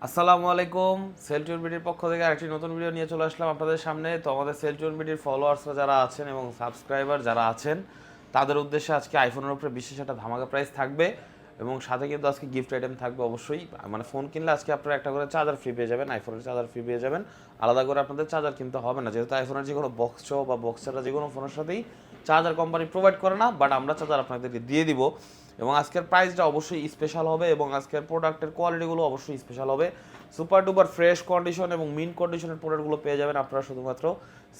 আসসালামু আলাইকুম। সেলটিউন বিডির পক্ষ থেকে আরেকটি নতুন ভিডিও নিয়ে চলে আসলাম আপনাদের সামনে। তো আমাদের সেলটিউন বিডির ফলোয়ার্সরা যারা আছেন এবং সাবস্ক্রাইবার যারা আছেন তাদের উদ্দেশ্যে আজকে আইফোনের উপরে বিশেষ একটা ধামাকা প্রাইস থাকবে এবং সাথে কিন্তু আজকে গিফট আইটেম থাকবে অবশ্যই। মানে ফোন কিনলে আজকে আপনারা একটা করে চার্জার ফ্রি পেয়ে যাবেন, আইফোনের চার্জার ফ্রি পেয়ে যাবেন। আলাদা করে আপনাদের চার্জার কিনতে হবে না, যেহেতু আইফোনের যে কোনো বক্স বা বক্স ছাড়া যে কোনো ফোনের সাথেই চার্জার কোম্পানি প্রোভাইড করে না, বাট আমরা চার্জার আপনাদেরকে দিয়ে দিব। এবং আজকের প্রাইসটা অবশ্যই স্পেশাল হবে এবং আজকের প্রোডাক্টের কোয়ালিটিগুলো অবশ্যই স্পেশাল হবে। সুপার ডুপার ফ্রেশ কন্ডিশন এবং মিন কন্ডিশনের প্রোডাক্টগুলো পেয়ে যাবেন আপনারা শুধুমাত্র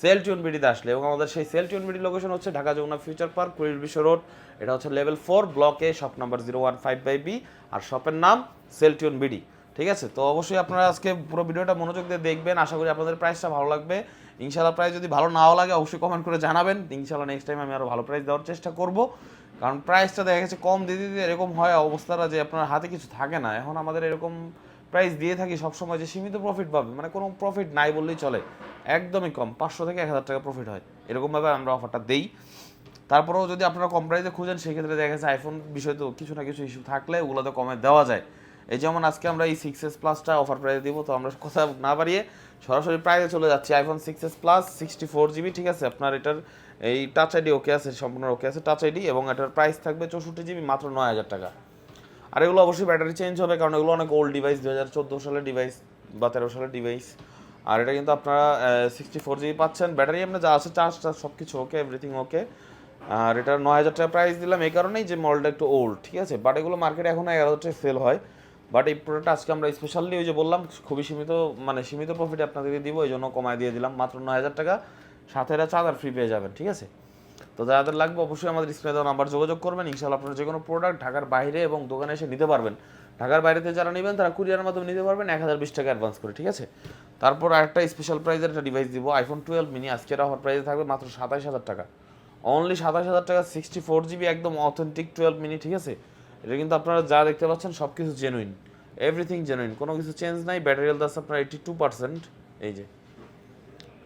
সেলটিউন বিডিতে আসলে। এবং আমাদের সেই সেলটিউন বিডি লোকেশন হচ্ছে ঢাকা যমুনা ফিউচার পার্ক, কুড়িল বিশ্ব রোড। এটা হচ্ছে লেভেল 4 ব্লকে, শপ নাম্বার 015/B, আর শপের নাম সেলটিউন বিডি। ঠিক আছে, তো অবশ্যই আপনারা আজকে পুরো ভিডিওটা মনোযোগ দিয়ে দেখবেন। আশা করি আপনাদের প্রাইসটা ভালো লাগবে। ইনশাআল্লাহ প্রাইস যদি ভালো নাও লাগে অবশ্যই কমেন্ট করে জানাবেন। ইনশাআল্লাহ নেক্সট টাইম আমি আরও ভালো প্রাইস দেওয়ার চেষ্টা করব। কারণ প্রাইসটা দেখা গেছে কম দিতে দিতে এরকম হয় অবস্থাটা যে আপনার হাতে কিছু থাকে না। এখন আমাদের এরকম প্রাইস দিয়ে থাকি সবসময় যে সীমিত প্রফিট পাবে, মানে কোনো প্রফিট নাই বললেই চলে, একদমই কম, 500 থেকে 1000 টাকা প্রফিট হয়, এরকমভাবে আমরা অফারটা দেই। তারপরেও যদি আপনারা কম প্রাইসে খুঁজেন সেক্ষেত্রে দেখা গেছে আইফোন বিষয় তো কিছু না কিছু ইস্যু থাকলে ওগুলো তো কমে দেওয়া যায়। এই যেমন আজকে আমরা এই 6s প্লাসটা অফার প্রাইসে দিব, তো আমরা কথা না বাড়িয়ে সরাসরি প্রাইসে চলে যাচ্ছি। আইফোন 6s প্লাস 64 GB, ঠিক আছে, আপনার এটার এই টাচ আইডি ওকে আছে, সম্পূর্ণ ওকে আছে টাচ আইডি, এবং এটার প্রাইস থাকবে 64 GB, মাত্র 9000 টাকা। আর এগুলো অবশ্যই ব্যাটারি চেঞ্জ হবে, কারণ এগুলো অনেক ওল্ড ডিভাইস, 2014 সালের ডিভাইস বা 13 সালের ডিভাইস। আর এটা কিন্তু আপনারা 64 GB পাচ্ছেন। ব্যাটারি আপনার যা আছে চার্জ সব কিছু ওকে, এভরিথিং ওকে। আর এটা 9000 টাকা প্রাইস দিলাম এই কারণেই যে মডেলটা একটু ওল্ড, ঠিক আছে, বাট এগুলো মার্কেটে এখন 11,000 টাকায় সেল হয়। বাট এই প্রোডাক্টটা আজকে আমরা স্পেশালি ওই যে বললাম খুবই সীমিত, মানে সীমিত প্রফিটে আপনাদেরকে দিব, এই জন্য কমায় দিয়ে দিলাম মাত্র 9000 টাকা। সাথে এটা চার্জার ফ্রি পেয়ে যাবেন, ঠিক আছে। তো যাদের লাগবে অবশ্যই আমাদের স্ক্রিনে দেওয়া নাম্বার যোগাযোগ করবেন। ইনশাআল্লাহ আপনারা যে কোনো প্রোডাক্ট ঢাকার বাইরে এবং দোকানে এসে নিতে পারবেন। ঢাকার বাইরেতে যারা নেবেন তারা কুরিয়ারের মাধ্যমে নিতে পারবেন 1020 টাকা অ্যাডভান্স করে, ঠিক আছে। তারপর আরেকটা স্পেশাল প্রাইজের একটা ডিভাইস দিব, আইফোন 12 মিনি। আজকের অফার প্রাইসে থাকবে মাত্র 27000 টাকা, অনলি 27000 টাকা, 64 GB, একদম অথেন্টিক 12 মিনি, ঠিক আছে। এটা কিন্তু আপনারা যা দেখতে পাচ্ছেন সব কিছু জেনুইন, এভরিথিং জেনুইন, কোনো কিছু চেঞ্জ নাই। ব্যাটারি হেলথ আছে আপনার 82%, এই যে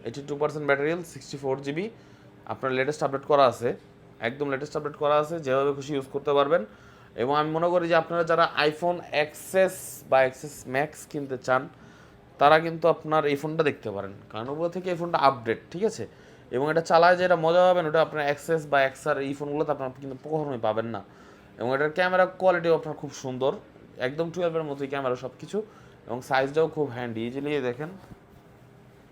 82% ব্যাটারি হেলথ, 64 GB। আপনার লেটেস্ট আপডেট করা আছে, একদম লেটেস্ট আপডেট করা আছে, যেভাবে খুশি ইউজ করতে পারবেন। এবং আমি মনে করি যে আপনারা যারা আইফোন এক্সএস বা এক্সএস ম্যাক্স কিনতে চান তারা কিন্তু আপনার এই ফোনটা দেখতে পারেন, কারণ ওগুলো থেকে এই ফোনটা আপডেট, ঠিক আছে। এবং এটা চালায় যেটা মজা পাবেন ওটা আপনার এক্সএস বা এক্সআর এই ফোনগুলোতে আপনার কিন্তু কখনোই পাবেন না। এবং এটার ক্যামেরা কোয়ালিটিও আপনার খুব সুন্দর, একদম 12-এর মতোই ক্যামেরা সব কিছু, এবং সাইজটাও খুব হ্যান্ডি, ইজিলি দেখেন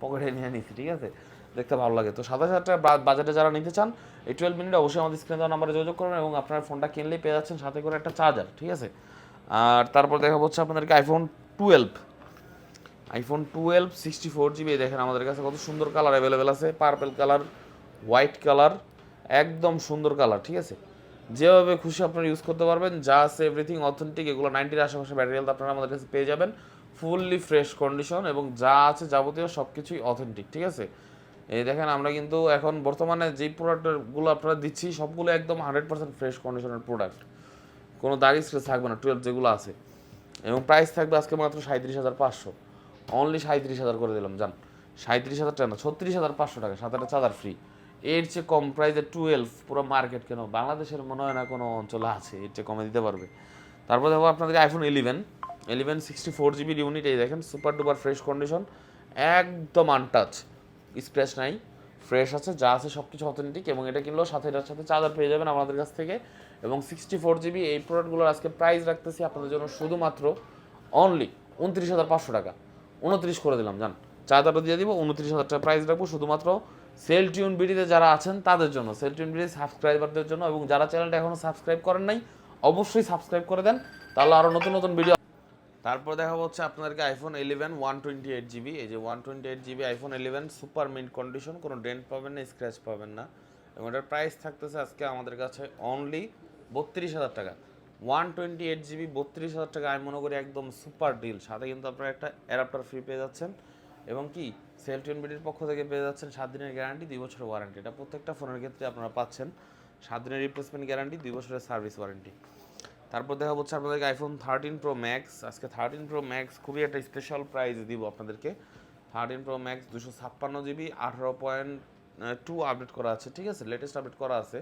পকেটে নিয়ে নিচ্ছি, ঠিক আছে, দেখতে ভালো লাগে। তো 27000 টাকা বাজেটে যারা নিতে চান এই 12 মিনিট অবশ্যই আমাদের স্ক্রিনে দেওয়া নাম্বারে যোগাযোগ করবেন এবং আপনার ফোনটা কিনলেই পেয়ে যাচ্ছেন সাথে করে একটা চার্জার, ঠিক আছে। আর তারপর দেখা হচ্ছে আপনাদেরকে আইফোন টুয়েলভ 64 GB। দেখেন আমাদের কাছে কত সুন্দর কালার অ্যাভেলেবেল আছে, পার্পেল কালার, হোয়াইট কালার, একদম সুন্দর কালার, ঠিক আছে। যেভাবে খুশি আপনারা ইউজ করতে পারবেন, যা আছে এভরিথিং অথেন্টিক। এগুলো 90-র আশেপাশে ব্যাটারি হেলথ আপনারা আমাদের কাছে পেয়ে যাবেন, ফুললি ফ্রেশ কন্ডিশন, এবং যা আছে যাবতীয় সব কিছুই অথেন্টিক, ঠিক আছে। এই দেখেন আমরা কিন্তু এখন বর্তমানে যেই প্রোডাক্টগুলো আপনারা দিচ্ছি সবগুলো একদম 100% ফ্রেশ কন্ডিশনের প্রোডাক্ট, কোনো দাগ স্ক্র্যাচ থাকবে না 12 যেগুলো আছে। এবং প্রাইস থাকবে আজকে মাত্র 37,500, অনলি 37,000 করে দিলাম, জান 37,000 টাকা না, 36,500 টাকা, সাথে একটা চার্জার ফ্রি। এর চেয়ে কম প্রাইসে 12 পুরো মার্কেট কেন বাংলাদেশের মনে হয় না কোনো অঞ্চলে আছে এর চেয়ে কমে দিতে পারবে। তারপর দেখো আপনাদের আইফোন 11 64 GB ইউনিট, এই দেখেন সুপার ডুপার ফ্রেশ কন্ডিশন, একদম আনটাচ, স্ক্র্যাচ নাই, ফ্রেশ আছে, যা আছে সব কিছু অথেন্টিক। এবং এটা কিনলেও সাথে এটার সাথে চার্জার পেয়ে যাবেন আমাদের কাছ থেকে। এবং 64 GB এই প্রোডাক্টগুলোর আজকে প্রাইস রাখতেছি আপনাদের জন্য শুধুমাত্র অনলি 29,500 টাকা, 29 করে দিলাম, জান চার্জারও দিয়ে দিব, 29,000 টাকা প্রাইস রাখবো শুধুমাত্র সেলটিউন বিডিতে যারা আছেন তাদের জন্য, সেলটিউন বিডি সাবস্ক্রাইবারদের জন্য। এবং যারা চ্যানেলটা এখনও সাবস্ক্রাইব করেন নাই অবশ্যই সাবস্ক্রাইব করে দেন, তাহলে আরও নতুন নতুন ভিডিও। তারপর দেখা হচ্ছে আপনাদেরকে আইফোন 11 128 GB, এই যে 128 GB iPhone 11 super mint condition, কোনো ডেন্ট পাবেন না, স্ক্র্যাচ পাবেন না। এবং এটার প্রাইস থাকতেছে আজকে আমাদের কাছে অনলি 32,000 টাকা। 128 GB 32,000 টাকা, আমি মনে করি একদম সুপার ডিল। সাথে কিন্তু আপনারা একটা অ্যাডাপ্টার ফ্রি পেয়ে যাচ্ছেন, এবং কি সেলটিউন বিডির পক্ষ থেকে পেয়ে যাচ্ছেন 7 দিনের গ্যারান্টি, 2 বছরের ওয়ারেন্টি। এটা প্রত্যেকটা ফোনের ক্ষেত্রে আপনারা পাচ্ছেন, 7 দিনের রিপ্লেসমেন্ট গ্যারান্টি, 2 বছরের সার্ভিস ওয়ারেন্টি। তারপর দেখা হচ্ছে আপনাদেরকে আইফোন 13 প্রো ম্যাক্স। আজকে 13 প্রো ম্যাক্স খুবই একটা স্পেশাল প্রাইস দিব আপনাদেরকে। 13 প্রো ম্যাক্স 256 GB, 18.2 আপডেট করা আছে, ঠিক আছে, লেটেস্ট আপডেট করা আছে,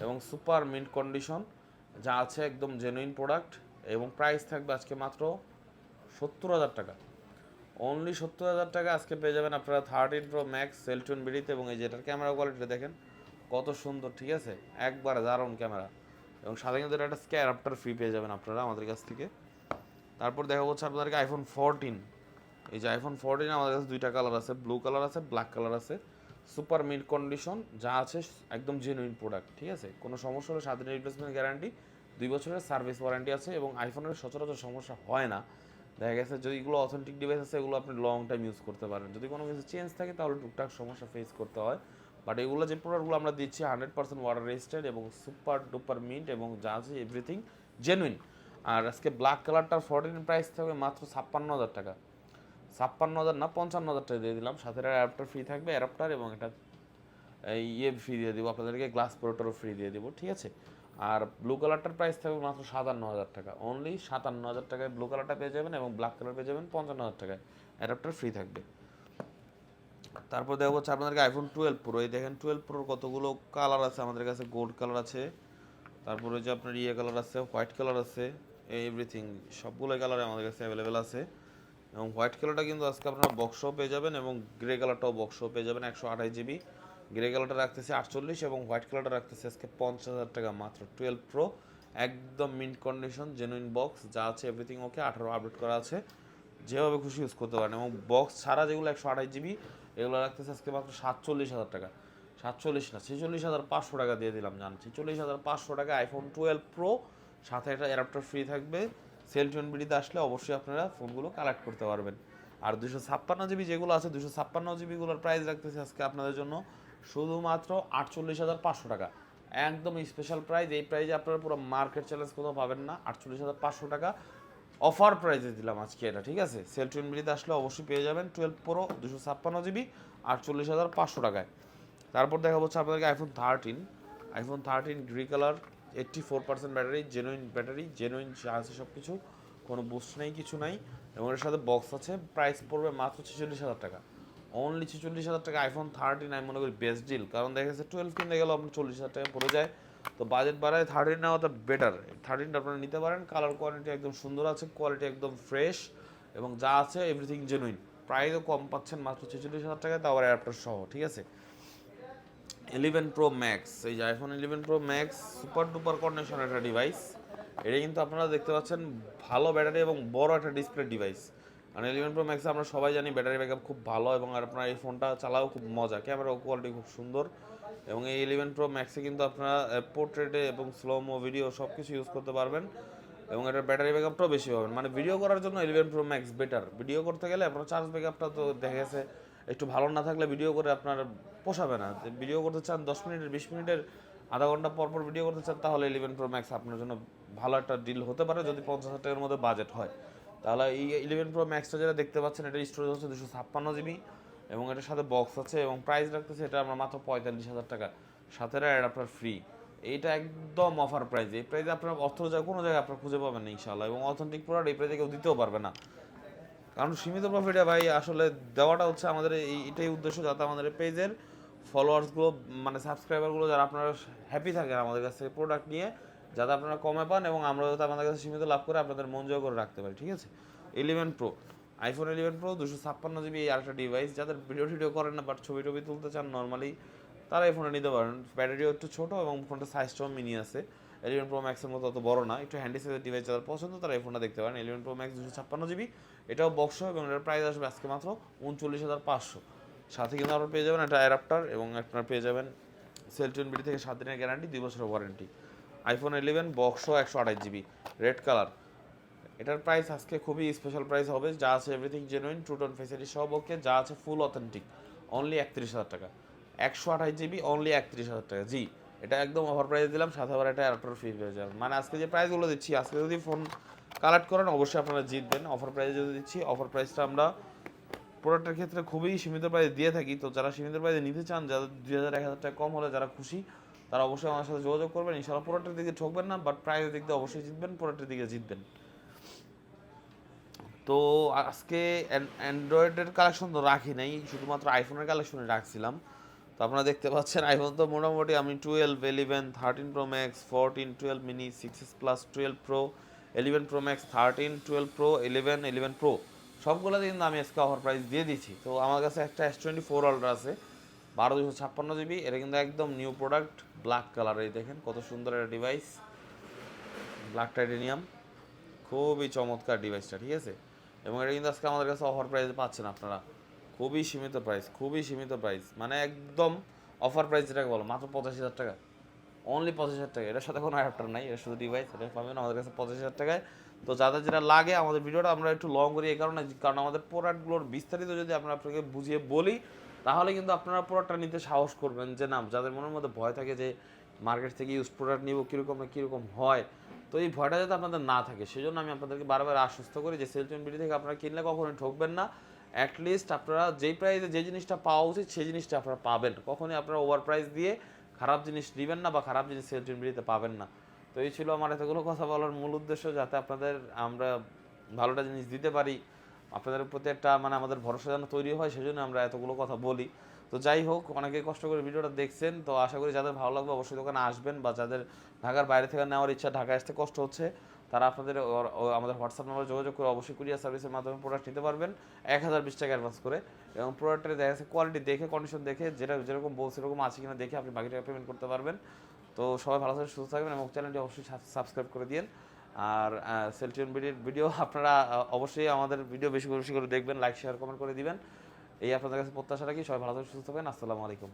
এবং সুপার মিন্ট কন্ডিশন, যা আছে একদম জেনুইন প্রোডাক্ট। এবং প্রাইস থাকবে আজকে মাত্র 70,000 টাকা, অনলি 70,000 টাকা আজকে পেয়ে যাবেন আপনারা 13 প্রো ম্যাক্স সেলটুন বিডিতে। এবং এই যেটার ক্যামেরা কোয়ালিটি দেখেন কত সুন্দর, ঠিক আছে, একবারে দারুণ ক্যামেরা। এবং সাথে কিন্তু একটা স্ক্যারাপ্টার ফ্রি পেয়ে যাবেন আপনারা আমাদের কাছ থেকে। তারপর দেখা হচ্ছে আপনাদেরকে আইফোন 14। এই যে আইফোন 14 আমাদের কাছে দুইটা কালার আছে, ব্লু কালার আছে, ব্ল্যাক কালার আছে। সুপার মিড কন্ডিশন যা আছে একদম জেনুইন প্রোডাক্ট, ঠিক আছে। কোনো সমস্যা হলে 7 দিনের রিপ্লেসমেন্ট গ্যারান্টি, 2 বছরের সার্ভিস ওয়ারেন্টি আছে। এবং আইফোনের সচরাচর সমস্যা হয় না, দেখা গেছে যদি এগুলো অথেন্টিক ডিভাইস আছে এগুলো আপনি লং টাইম ইউজ করতে পারেন। যদি কোনো কিছু চেঞ্জ থাকে তাহলে টুকটাক সমস্যা ফেস করতে হয়। বাট এগুলো যে প্রোডাক্টগুলো আমরা দিচ্ছি 100% ওয়াটার রেজিস্ট্যান্ট এবং সুপার ডুপার মিন্ট এবং যা আছে এভরিথিং জেনুইন। আর আজকে ব্ল্যাক কালারটার 14 প্রাইস থাকবে মাত্র 56,000 টাকা। 56,000 না, 55,000 টাকা দিয়ে দিলাম। সাথে অ্যাডাপ্টার ফ্রি থাকবে, অ্যাডাপ্টার এবং একটা ফ্রি দিয়ে দিব আপনাদেরকে, গ্লাস প্রোটেক্টরও ফ্রি দিয়ে দিব, ঠিক আছে। আর ব্লু কালারটার প্রাইস থাকবে মাত্র 57,000 টাকা, অনলি 57,000 টাকায় ব্লু কালারটা পেয়ে যাবেন এবং ব্ল্যাক কালার পেয়ে যাবেন 55,000 টাকায়, অ্যাডাপ্টার ফ্রি থাকবে। তারপর দেখা হচ্ছে আপনাদেরকে আইফোন 12 প্রো। এই দেখেন 12 প্রোর কতগুলো কালার আছে আমাদের কাছে, গোল্ড কালার আছে, তারপরে যে আপনার কালার আছে, হোয়াইট কালার আছে, এভরিথিং সবগুলো কালারে আমাদের কাছে অ্যাভেলেবেল আছে। এবং হোয়াইট কালারটা কিন্তু আজকে আপনারা বক্সও পেয়ে যাবেন এবং গ্রে কালারটাও বক্সও পেয়ে যাবেন 128 জিবি। গ্রে কালারটা রাখতেছে 48 এবং হোয়াইট কালারটা রাখতেছে আজকে 50,000 টাকা মাত্র। 12 প্রো একদম মিন্ট কন্ডিশন, জেনুইন বক্স যা আছে এভরিথিং ওকে, 18 আপডেট করা আছে, যেভাবে খুশি ইউজ করতে পারেন। এবং বক্স ছাড়া যেগুলো 128 জিবি এগুলো রাখতেছে আজকে মাত্র 47,000 টাকা। 47 না, 46,500 টাকা দিয়ে দিলাম, জান 46,500 টাকা আইফোন 12 প্রো, সাথে একটা অ্যাডাপ্টার ফ্রি থাকবে। সেলটুন বিডিতে আসলে অবশ্যই আপনারা ফোনগুলো কালেক্ট করতে পারবেন। আর 256 জিবি যেগুলো আছে, 256 জিবিগুলোর প্রাইস রাখতেছে আজকে আপনাদের জন্য শুধুমাত্র 48,500 টাকা, একদম স্পেশাল প্রাইস। এই প্রাইসে আপনারা পুরো মার্কেট চ্যালেঞ্জ কোথাও পাবেন না। 48,500 টাকা অফার প্রাইসে দিলাম আজকে এটা, ঠিক আছে। সেলটুন বিডিতে আসলে অবশ্যই পেয়ে যাবেন 12 প্রো 256 জিবি 48,500 টাকায়। তারপর দেখা হচ্ছে আপনাদেরকে iPhone 13। IPhone 13 grey colour, 84% battery, genuine battery, genuine আছে সব কিছু, কোনো বুস্ট নেই, কিছু নাই। এবং এর সাথে বক্স আছে, প্রাইস পড়বে মাত্র 46,000 টাকা, অনলি 46,000 টাকা আইফোন 13। আমি মনে করি বেস্ট ডিল, কারণ দেখা গেছে 12 কিনতে গেলেও আপনার 40,000 টাকা পড়ে যায়। তো বাজেট বাড়ায় 13 নেওয়াটা বেটার। 13টা আপনারা নিতে পারেন, কালার কোয়ালিটি একদম সুন্দর আছে, কোয়ালিটি একদম ফ্রেশ এবং যা আছে এভরিথিং জেনুইন। প্রাইসও কম পাচ্ছেন মাত্র 46,000 টাকায়, তাও আবার অ্যাডাপ্টার সহ, ঠিক আছে। 11 প্রো ম্যাক্স, এই যে iPhone 11 pro max super duper condition একটা ডিভাইস। এটা কিন্তু আপনারা দেখতে পাচ্ছেন ভালো ব্যাটারি এবং বড় একটা ডিসপ্লে ডিভাইস। কারণ 11 প্রো ম্যাক্সে আমরা সবাই জানি ব্যাটারি ব্যাকআপ খুব ভালো এবং আর আপনার এই ফোনটা চালাও খুব মজা, ক্যামেরা কোয়ালিটি খুব সুন্দর। এবং এই 11 প্রো ম্যাক্সে কিন্তু আপনারা পোর্ট্রেটে এবং স্লোমো ভিডিও সব কিছু ইউজ করতে পারবেন এবং এটার ব্যাটারি ব্যাকআপটাও বেশি পাবেন। মানে ভিডিও করার জন্য 11 প্রো ম্যাক্স বেটার। ভিডিও করতে গেলে আপনার চার্জ ব্যাকআপটা তো দেখা গেছে একটু ভালো না থাকলে ভিডিও করে আপনার পোষাবে না। ভিডিও করতে চান 10 মিনিটের, 20 মিনিটের, আধা ঘন্টা পর পর ভিডিও করতে চান, তাহলে 11 প্রো ম্যাক্স আপনার জন্য ভালো একটা ডিল হতে পারে যদি 50,000 টাকার মধ্যে বাজেট হয়। তাহলে এই 11 প্রো ম্যাক্সটা যেটা দেখতে পাচ্ছেন এটার স্টোরেজ হচ্ছে 256 জিবি এবং এটার সাথে বক্স আছে এবং প্রাইস রাখতেছে এটা আমরা মাত্র 45,000 টাকা, সাথে অ্যাডাপ্টার ফ্রি। এইটা একদম অফার প্রাইস। এই প্রাইসে আপনার অর্থ যায় কোনো জায়গায় আপনার খুঁজে পাবেন না ইনশাআল্লাহ। এবং অথেন্টিক প্রোডাক্ট এই প্রাইসে কেউ দিতেও পারবে না, কারণ সীমিত প্রফিটে ভাই আসলে দেওয়াটা হচ্ছে আমাদের এটাই উদ্দেশ্য, যাতে আমাদের পেজের ফলোয়ার্সগুলো মানে সাবস্ক্রাইবারগুলো যারা আপনারা হ্যাপি থাকেন আমাদের কাছ থেকে প্রোডাক্ট নিয়ে, যাতে আপনারা কমে পান এবং আমরা যাতে আমাদের কাছে সীমিত লাভ করে আপনাদের মন জয় করে রাখতে পারি, ঠিক আছে। 11 প্রো, আইফোন 11 প্রো 256 জিবি এই আরেকটা ডিভাইস, যাদের ভিডিও টিডিও করেন না বাট ছবি টবি তুলতে চান নর্মালি, তারা এই ফোনটা নিতে পারেন। ব্যাটারিও একটু ছোটো এবং ফোনটা সাইজটাও মিনি আছে। 11 প্রো ম্যাক্সের মতো অত বড় না, একটু হ্যান্ডি সাইজের ডিভাইস যাদের পছন্দ তারা এই ফোনটা দেখতে পারেন। 11 প্রো ম্যাক্স 256 জিবি, এটাও বক্স এবং এটার প্রাইস আসবে আজকে মাত্র 39,500। সাথে কিন্তু আপনারা পেয়ে যাবেন একটা অ্যাডাপ্টার এবং আপনারা পেয়ে যাবেন সেলটুন বিডি থেকে 7 দিনের গ্যারান্টি, 2 বছরের ওয়ারেন্টি। আইফোন 11 বক্সও 128 জিবি, রেড কালার। এটার প্রাইস আজকে খুবই স্পেশাল প্রাইস হবে, যা আছে এভরিথিং জেনুইন, ট্রুটন ফেসিলিটি সব ওকে, যা আছে ফুল অথেন্টিক, অনলি 31,000 টাকা। 128 জিবি অনলি 31,000 টাকা, জি এটা একদম অফার প্রাইস দিলাম, সাথে আবার একটা অ্যাডাপ্টার ফ্রি পেয়ে যাবেন। মানে আজকে যে প্রাইসগুলো দিচ্ছি, আজকে যদি ফোন কালেক্ট করেন অবশ্যই আপনারা জিতবেন। অফার প্রাইসে যদি দিচ্ছি, অফার প্রাইসটা আমরা প্রোডাক্টের ক্ষেত্রে খুবই সীমিত প্রাইস দিয়ে থাকি। তো যারা সীমিত প্রাইসে নিতে চান, যাদের 2,000 1,000 টাকা কম হলে যারা খুশি, তারা অবশ্যই আমার সাথে যোগাযোগ করবেন। ইনশাআল্লাহ প্রোডাক্টের দিকে ঠকবেন না, বাট প্রাইসের দিক দিয়ে অবশ্যই জিতবেন, প্রোডাক্টের দিকে জিতবেন। তো আজকে অ্যান্ড্রয়েডের কালেকশন তো রাখি নাই, শুধুমাত্র আইফোনের কালেকশনে রাখছিলাম। তো আপনারা দেখতে পাচ্ছেন আইফোন তো মোটামুটি আমি 12, 11, 13 pro max, 14, 12 mini, 6s plus, 12 pro 11 pro max, 13, 12 pro, 11 pro সবগুলোতে কিন্তু আমি আজকে অফার প্রাইস দিয়ে দিচ্ছি। তো আমার কাছে একটা S24 আলট্রা আছে 12 256 জিবি, এটা কিন্তু একদম নিউ প্রোডাক্ট, ব্ল্যাক কালার। এই দেখেন কত সুন্দর একটা ডিভাইস, ব্ল্যাক টাইটেনিয়াম, খুবই চমৎকার ডিভাইসটা, ঠিক আছে। এবং এটা কিন্তু আজকে আমাদের কাছে অফার প্রাইসে পাচ্ছেন আপনারা, খুবই সীমিত প্রাইস, খুবই সীমিত প্রাইস, মানে একদম অফার প্রাইস যেটাকে বলো, মাত্র 85,000 টাকা, অনলি 85,000 টাকা। এটার সাথে কোনো অ্যাডাপ্টার নাই, এটা শুধু ডিভাইস, এটা পাবেন আমাদের কাছে 85,000 টাকায়। তো যাদের যেটা লাগে, আমাদের ভিডিওটা আমরা একটু লং করি এই কারণে, কারণ আমাদের প্রোডাক্টগুলোর বিস্তারিত যদি আমরা আপনাকে বুঝিয়ে বলি, তাহলে কিন্তু আপনারা প্রোডাক্টটা নিতে সাহস করবেন। যে না, যাদের মনের মধ্যে ভয় থাকে যে মার্কেট থেকে ইউজ প্রোডাক্ট নিব কীরকম না কীরকম হয়, তো এই ভয়টা যাতে আপনাদের না থাকে, সেই জন্য আমি আপনাদেরকে বারবার আশ্বস্ত করি যে সেলটন বিডি থেকে আপনারা কিনলে কখনোই ঠকবেন না। অ্যাটলিস্ট আপনারা যেই প্রাইসে যে জিনিসটা পাওয়া উচিত সেই জিনিসটা আপনারা পাবেন, কখনোই আপনারা ওভার প্রাইস দিয়ে খারাপ জিনিস নেবেন না বা খারাপ জিনিস সেলটন বিডিতে পাবেন না। তো এই ছিল আমার এতগুলো কথা বলার মূল উদ্দেশ্য, যাতে আপনাদের আমরা ভালোটা জিনিস দিতে পারি, আপনাদের প্রতি একটা মানে আমাদের ভরসা যেন তৈরি হয়, সেজন্য আমরা এতগুলো কথা বলি। তো যাই হোক, অনেকে কষ্ট করে ভিডিওটা দেখছেন, তো আশা করি যাদের ভালো লাগবে অবশ্যই দোকানে আসবেন, বা যাদের ঢাকার বাইরে থেকে নেওয়ার ইচ্ছা, ঢাকায় আসতে কষ্ট হচ্ছে, তারা আপনাদের আমাদের হোয়াটসঅ্যাপ নাম্বারে যোগাযোগ করে অবশ্যই কুরিয়ার সার্ভিসের মাধ্যমে প্রোডাক্ট নিতে পারবেন 1020 টাকা অ্যাডভান্স করে। এবং প্রোডাক্টের দেখা যাচ্ছে কোয়ালিটি দেখে, কন্ডিশন দেখে, যেটা যেরকম বলছে সেরকম আছে কিনা দেখে আপনি বাকি টাকা পেমেন্ট করতে পারবেন। তো সবাই ভালো থাকবেন, সুস্থ থাকবেন, এবং চ্যানেলটি অবশ্যই সাবস্ক্রাইব করে দিন। আর সেলটিয়ন বিডির ভিডিও আপনারা অবশ্যই আমাদের ভিডিও বেশি বেশি করে দেখবেন, লাইক শেয়ার কমেন্ট করে দিবেন, এই আপনাদের কাছে প্রত্যাশা রাখি। সবাই ভালো থাকবেন, সুস্থ থাকবেন, আসসালামু আলাইকুম।